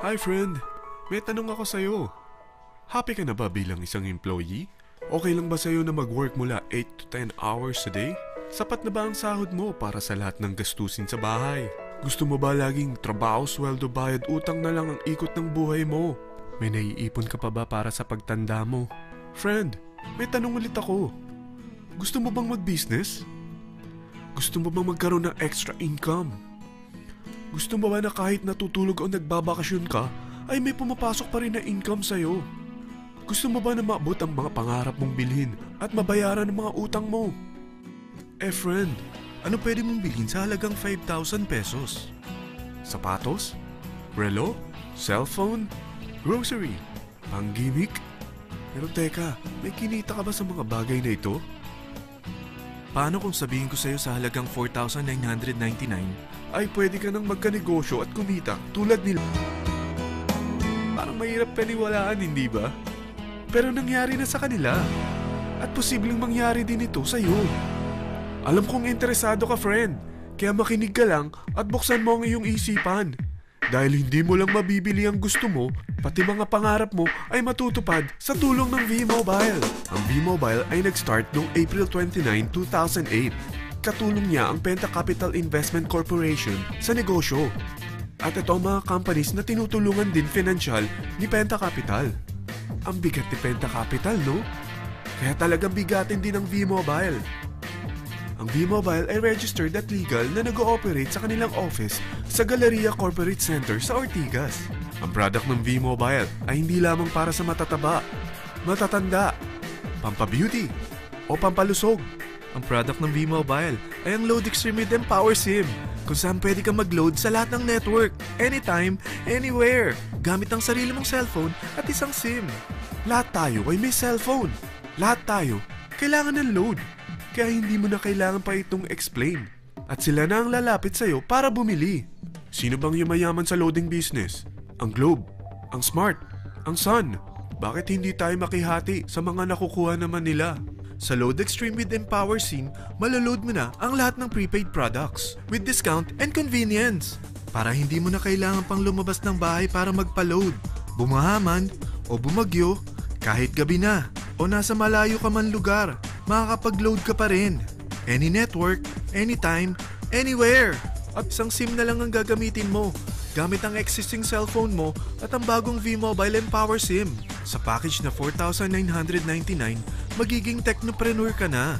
Hi friend, may tanong ako sa'yo. Happy ka na ba bilang isang employee? Okay lang ba sa'yo na mag-work mula 8 to 10 hours a day? Sapat na ba ang sahod mo para sa lahat ng gastusin sa bahay? Gusto mo ba laging trabaho, sweldo, bayad, utang na lang ang ikot ng buhay mo? May naiipon ka pa ba para sa pagtanda mo? Friend, may tanong ulit ako. Gusto mo bang mag-business? Gusto mo bang magkaroon ng extra income? Gusto mo ba na kahit natutulog o nagbabakasyon ka, ay may pumapasok pa rin na income sa'yo? Gusto mo ba na maabot ang mga pangarap mong bilhin at mabayaran ang mga utang mo? Friend, ano pwede mong bilhin sa halagang 5,000 pesos? Sapatos? Relo? Cellphone? Grocery? Pang-gimmick? Pero teka, may kinita ka ba sa mga bagay na ito? Paano kung sabihin ko sa'yo sa halagang 4,999 ay pwede ka nang magkanegosyo at kumita tulad nila? Parang mahirap paniwalaan, hindi ba? Pero nangyari na sa kanila. At posibleng mangyari din ito sa'yo. Alam kong interesado ka, friend. Kaya makinig ka lang at buksan mo ang iyong isipan. Dahil hindi mo lang mabibili ang gusto mo, pati mga pangarap mo ay matutupad sa tulong ng V-Mobile. Ang V-Mobile ay nag-start noong April 29, 2008. Katulong niya ang Penta Capital Investment Corporation sa negosyo. At ito ang mga companies na tinutulungan din financial ni Penta Capital. Ang bigat ni Penta Capital, no? Kaya talagang bigatin din ang V-Mobile. Ang V-Mobile ay registered at legal na nag-ooperate sa kanilang office sa Galleria Corporate Center sa Ortigas. Ang product ng V-Mobile ay hindi lamang para sa matataba, matatanda, pampabeauty, o pampalusog. Ang product ng V-Mobile ay ang Load Extreme with Empower SIM, kung saan pwede kang mag-load sa lahat ng network, anytime, anywhere, gamit ang sarili mong cellphone at isang SIM. Lahat tayo ay may cellphone. Lahat tayo kailangan ng load. Kaya hindi mo na kailangan pa itong explain. At sila na ang lalapit sa'yo para bumili. Sino bang yumayaman sa loading business? Ang Globe, ang Smart, ang Sun. Bakit hindi tayo makihati sa mga nakukuha naman nila? Sa Load Extreme with Empower SIM, malaload mo na ang lahat ng prepaid products with discount and convenience. Para hindi mo na kailangan pang lumabas ng bahay para magpa-load. Bumahaman o bumagyo, kahit gabi na o nasa malayo ka man lugar, makakapag-load ka pa rin. Any network, anytime, anywhere. At isang SIM na lang ang gagamitin mo gamit ang existing cellphone mo at ang bagong V-Mobile Empower SIM. Sa package na 4,999, magiging technopreneur ka na.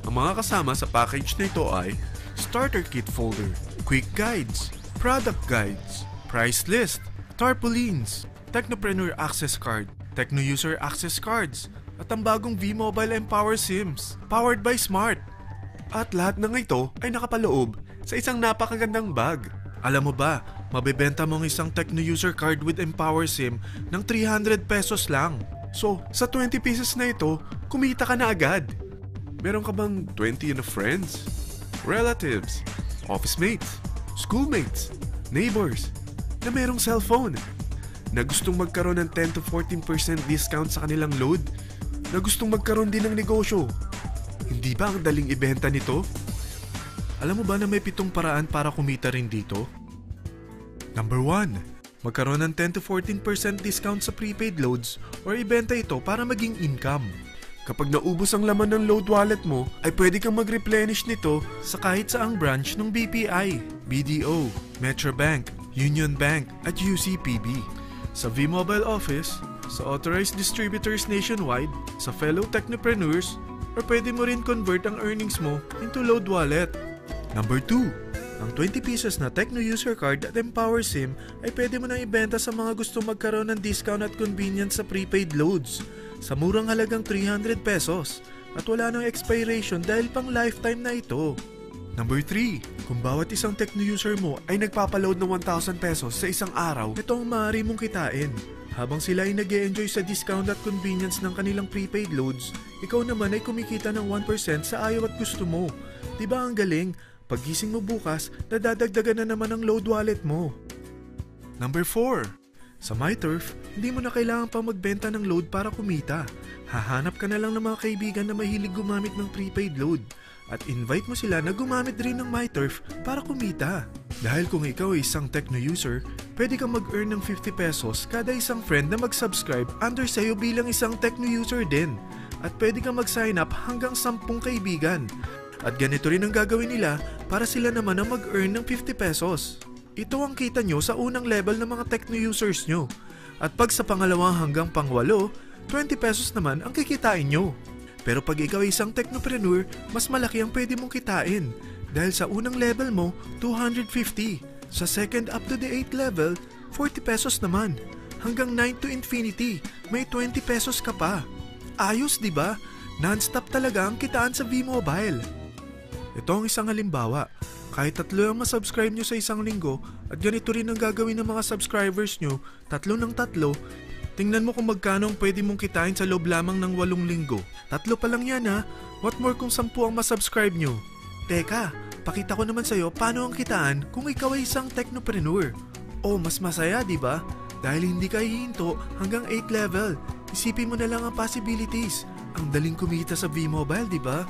Ang mga kasama sa package na ito ay Starter Kit Folder, Quick Guides, Product Guides, Price List, Tarpaulins, Technopreneur Access Card, Techno User Access Cards, at ang bagong V-Mobile Empower SIMs, powered by Smart. At lahat ng ito ay nakapaloob sa isang napakagandang bag. Alam mo ba, mabebenta mo ang isang Techno User Card with Empower SIM ng 300 pesos lang. So, sa 20 pieces na ito, kumita ka na agad. Meron ka bang 20 na friends, relatives, office mates, schoolmates, neighbors, na merong cellphone, na gustong magkaroon ng 10 to 14% discount sa kanilang load, na gustong magkaroon din ng negosyo? Hindi ba ang daling ibenta nito? Alam mo ba na may 7 paraan para kumita rin dito? Number 1. Magkaroon ng 10 to 14% discount sa prepaid loads or ibenta ito para maging income. Kapag naubos ang laman ng load wallet mo, ay pwede kang mag-replenish nito sa kahit saang branch ng BPI, BDO, Metrobank, Union Bank at UCPB. Sa V-Mobile Office, sa authorized distributors nationwide, sa fellow technopreneurs, or pwede mo rin convert ang earnings mo into load wallet. Number 2. Ang 20 pesos na Techno User Card at Empower SIM ay pwede mo nang ibenta sa mga gusto magkaroon ng discount at convenience sa prepaid loads sa murang halagang 300 pesos at wala nang expiration dahil pang lifetime na ito. Number 3. Kung bawat isang Techno user mo ay nagpapaload ng 1,000 pesos sa isang araw, ito ang maaari mong kitain. Habang sila ay nag-e-enjoy sa discount at convenience ng kanilang prepaid loads, ikaw naman ay kumikita ng 1% sa ayaw at gusto mo. Diba ang galing? Paggising mo bukas, nadadagdagan na naman ang load wallet mo. Number 4. Sa MyTurf, hindi mo na kailangan pa magbenta ng load para kumita. Hahanap ka na lang ng mga kaibigan na mahilig gumamit ng prepaid load at invite mo sila na gumamit rin ng MyTurf para kumita. Dahil kung ikaw ay isang Techno user, pwede kang mag-earn ng 50 pesos kada isang friend na mag-subscribe under sa'yo bilang isang Tecno user din. At pwede kang mag-sign up hanggang 10 kaibigan. At ganito rin ang gagawin nila para sila naman ang mag-earn ng 50 pesos. Ito ang kita nyo sa unang level ng mga Tecno users nyo. At pag sa pangalawa hanggang pang-8, 20 pesos naman ang kikitain nyo. Pero pag ikaw ay isang technopreneur, mas malaki ang pwede mong kitain. Dahil sa unang level mo, 250. Sa second up to the 8th level, 40 pesos naman. Hanggang 9 to infinity, may 20 pesos ka pa. Ayos, di ba? Non-stop talaga ang kitaan sa V-Mobile. Ito ang isang halimbawa. Kahit 3 ang masubscribe nyo sa isang linggo at ganito rin ang gagawin ng mga subscribers nyo, 3 ng 3, tingnan mo kung magkano ang pwede mong kitain sa loob lamang ng 8 linggo. 3 pa lang yan ha. What more kung 10 ang masubscribe nyo? Teka, pakita ko naman sa'yo paano ang kitaan kung ikaw ay isang technopreneur. Oh, mas masaya, di ba? Dahil hindi ka hihinto hanggang 8th level. Isipin mo na lang ang possibilities. Ang daling kumita sa V-Mobile, di ba?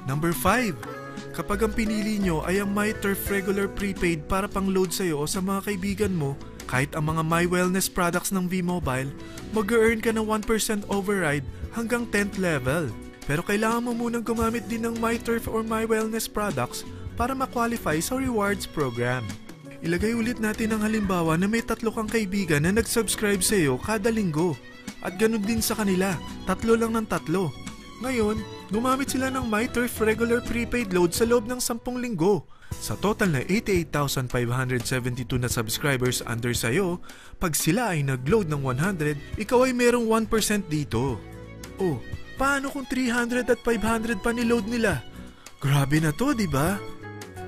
Number 5. Kapag ang pinili nyo ay ang MyTurf Regular Prepaid para pang-load sa'yo o sa mga kaibigan mo, kahit ang mga My Wellness products ng V-Mobile, mag-earn ka ng 1% override hanggang 10th level. Pero kailangan mo munang gumamit din ng MyTurf or My Wellness products para ma-qualify sa rewards program. Ilagay ulit natin ang halimbawa na may 3 kang kaibigan na nag-subscribe sa iyo kada linggo. At ganun din sa kanila, 3 lang ng 3. Ngayon, gumamit sila ng MyTurf Regular Prepaid Load sa loob ng 10 linggo. Sa total na 88,572 na subscribers under sa'yo, pag sila ay nag-load ng 100, ikaw ay merong 1% dito. Oh, paano kung 300 at 500 pa ni-load nila? Grabe na to, di ba?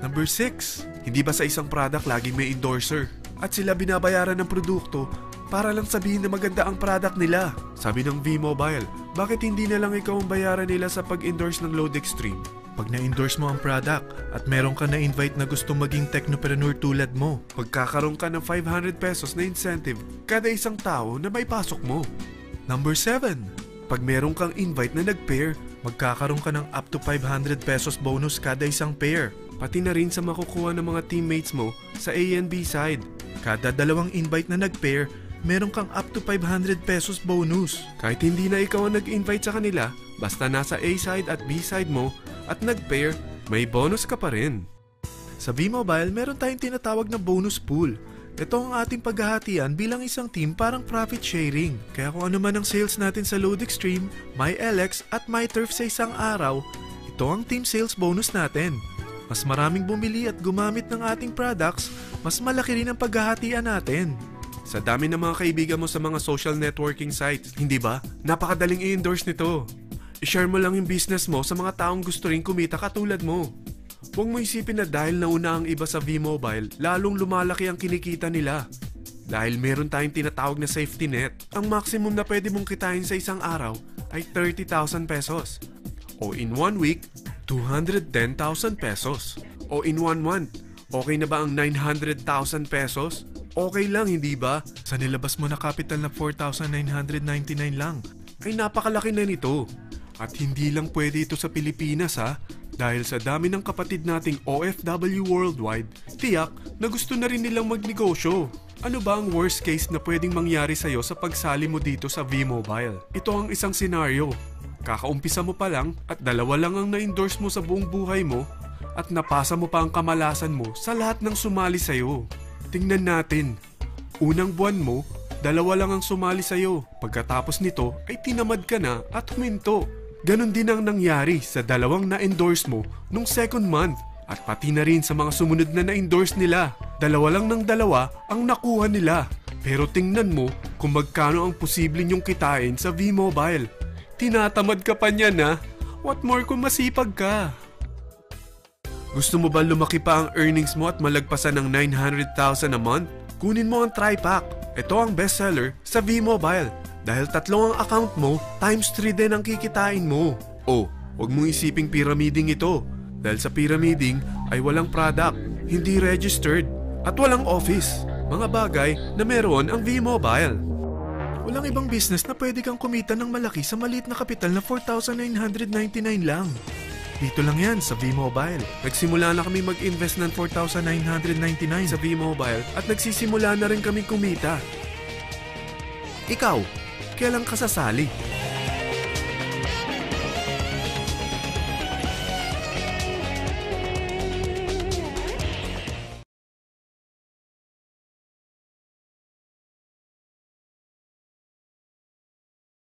Number 6. Hindi ba sa isang product laging may endorser? At sila binabayaran ng produkto para lang sabihin na maganda ang product nila. Sabi ng V-Mobile, bakit hindi na lang ikaw ang bayaran nila sa pag-endorse ng Load Extreme? Pag na-endorse mo ang product at meron ka na-invite na gusto maging technopreneur tulad mo, magkakaroon ka ng 500 pesos na incentive kada isang tao na may pasok mo. Number 7. Pag meron kang invite na nag-pair, magkakaroon ka ng up to 500 pesos bonus kada isang pair. Pati na rin sa makukuha ng mga teammates mo sa A and B side. Kada 2 invite na nag-pair, meron kang up to 500 pesos bonus. Kahit hindi na ikaw ang nag-invite sa kanila, basta nasa A side at B side mo at nag-pair, may bonus ka pa rin. Sa V-Mobile, meron tayong tinatawag na bonus pool. Ito ang ating paghahatian bilang isang team parang profit sharing. Kaya kung ano man ang sales natin sa Load Extreme, MyLX at MyTurf sa isang araw, ito ang team sales bonus natin. Mas maraming bumili at gumamit ng ating products, mas malaki rin ang paghahatian natin. Sa dami ng mga kaibigan mo sa mga social networking sites, hindi ba? Napakadaling i-endorse nito. I-share mo lang yung business mo sa mga taong gusto rin kumita katulad mo. Huwag mo isipin na dahil nauna ang iba sa V-Mobile, lalong lumalaki ang kinikita nila. Dahil meron tayong tinatawag na safety net, ang maximum na pwede mong kitain sa isang araw ay 30,000 pesos. O in 1 week, 210,000 pesos. O in 1 month, okay na ba ang 900,000 pesos? Okay lang, hindi ba? Sa nilabas mo na capital na 4,999 lang, ay napakalaki na nito. At hindi lang pwede ito sa Pilipinas ha, dahil sa dami ng kapatid nating OFW worldwide, tiyak na gusto na rin nilang magnegosyo. Ano ba ang worst case na pwedeng mangyari sa'yo sa pagsali mo dito sa V-Mobile? Ito ang isang senaryo. Kakaumpisa mo pa lang at 2 lang ang na-endorse mo sa buong buhay mo at napasa mo pa ang kamalasan mo sa lahat ng sumali sa'yo. Tingnan natin. Unang buwan mo, 2 lang ang sumali sa'yo. Pagkatapos nito ay tinamad ka na at huminto. Ganon din ang nangyari sa 2 na-endorse mo nung second month at pati na rin sa mga sumunod na na-endorse nila. 2 lang ng 2 ang nakuha nila. Pero tingnan mo kung magkano ang posible nyong kitain sa V-Mobile. Tinatamad ka pa niyan ha? What more kung masipag ka? Gusto mo ba lumaki pa ang earnings mo at malagpasan ng 900,000 a month? Kunin mo ang TriPack. Ito ang bestseller sa V-Mobile. Dahil 3 ang account mo, times 3 din ang kikitain mo. Oh, huwag mong isiping pyramiding ito. Dahil sa pyramiding ay walang product, hindi registered, at walang office. Mga bagay na meron ang V-Mobile. Walang ibang business na pwede kang kumita ng malaki sa maliit na kapital na 4,999 lang. Dito lang yan sa V-Mobile. Nagsimula na kami mag-invest ng 4,999 sa V-Mobile at nagsisimula na rin kami kumita. Ikaw, kailan ka sasali?